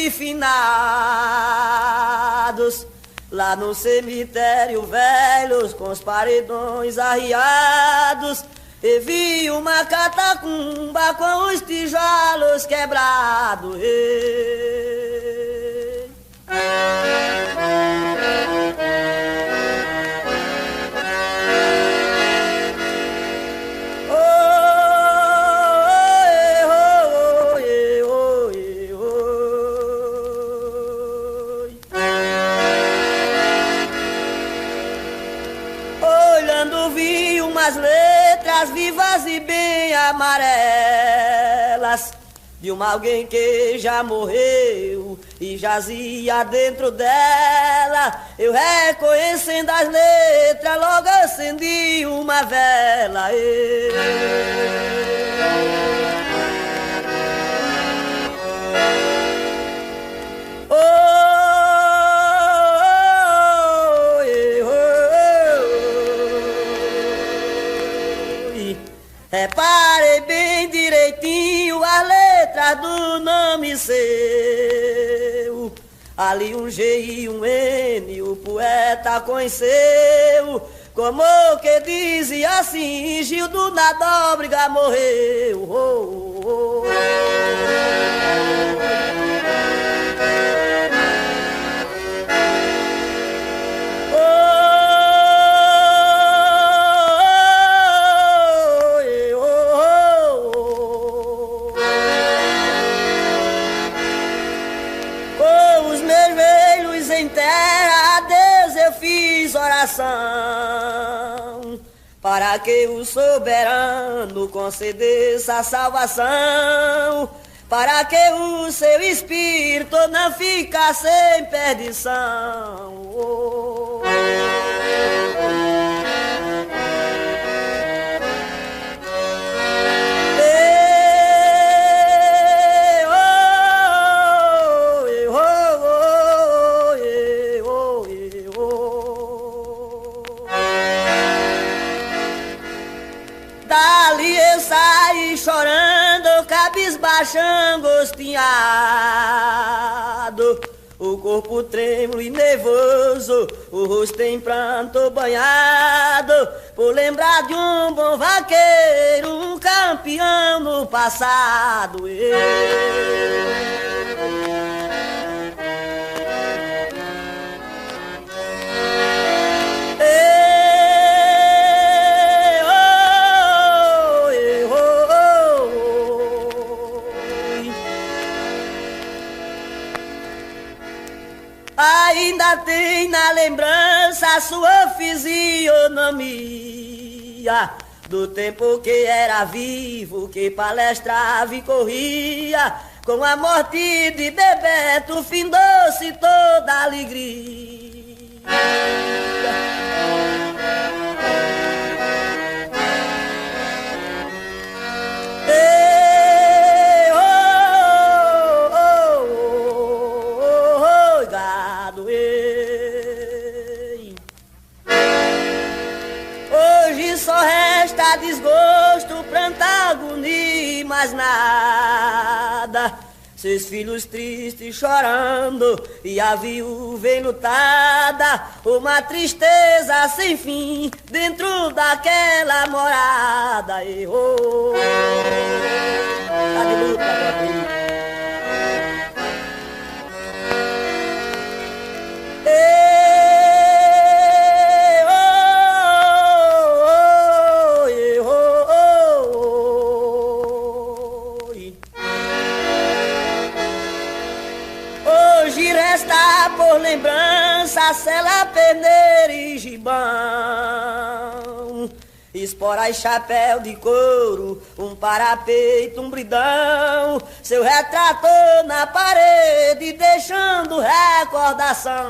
de finados, lá no cemitério velhos, com os paredões arriados, eu vi uma catacumba com os tijolos quebrados. Olhando vi umas letras vivas e bem amarelas de alguém que já morreu e jazia dentro dela. Eu reconhecendo as letras, logo acendi uma vela. Reparei bem direitinho as letras do nome seu. Ali um G e um N, o poeta conheceu. Como que dizia assim, Gildo na Nóbrega morreu. Em terra, a Deus eu fiz oração, para que o soberano concedesse a salvação, para que o seu espírito não ficasse em perdição. Dali eu saí chorando, cabisbaixo, angostinhado, o corpo trêmulo e nervoso, o rosto em pranto banhado, por lembrar de um bom vaqueiro, um campeão no passado. Ainda tem na lembrança a sua fisionomia, do tempo que era vivo, que palestrava e corria, com a morte de Bebeto findou-se toda a alegria. Hoje só resta desgosto, pranto, agonia e mais nada. Seus filhos tristes chorando e a viúva enlutada, uma tristeza sem fim dentro daquela morada. Tá de luta, meu filho. Hoje resta por lembrança Cela, peneira e gibão, espora e chapéu de couro, um parapeito, um bridão, seu retrato na parede deixando recordação.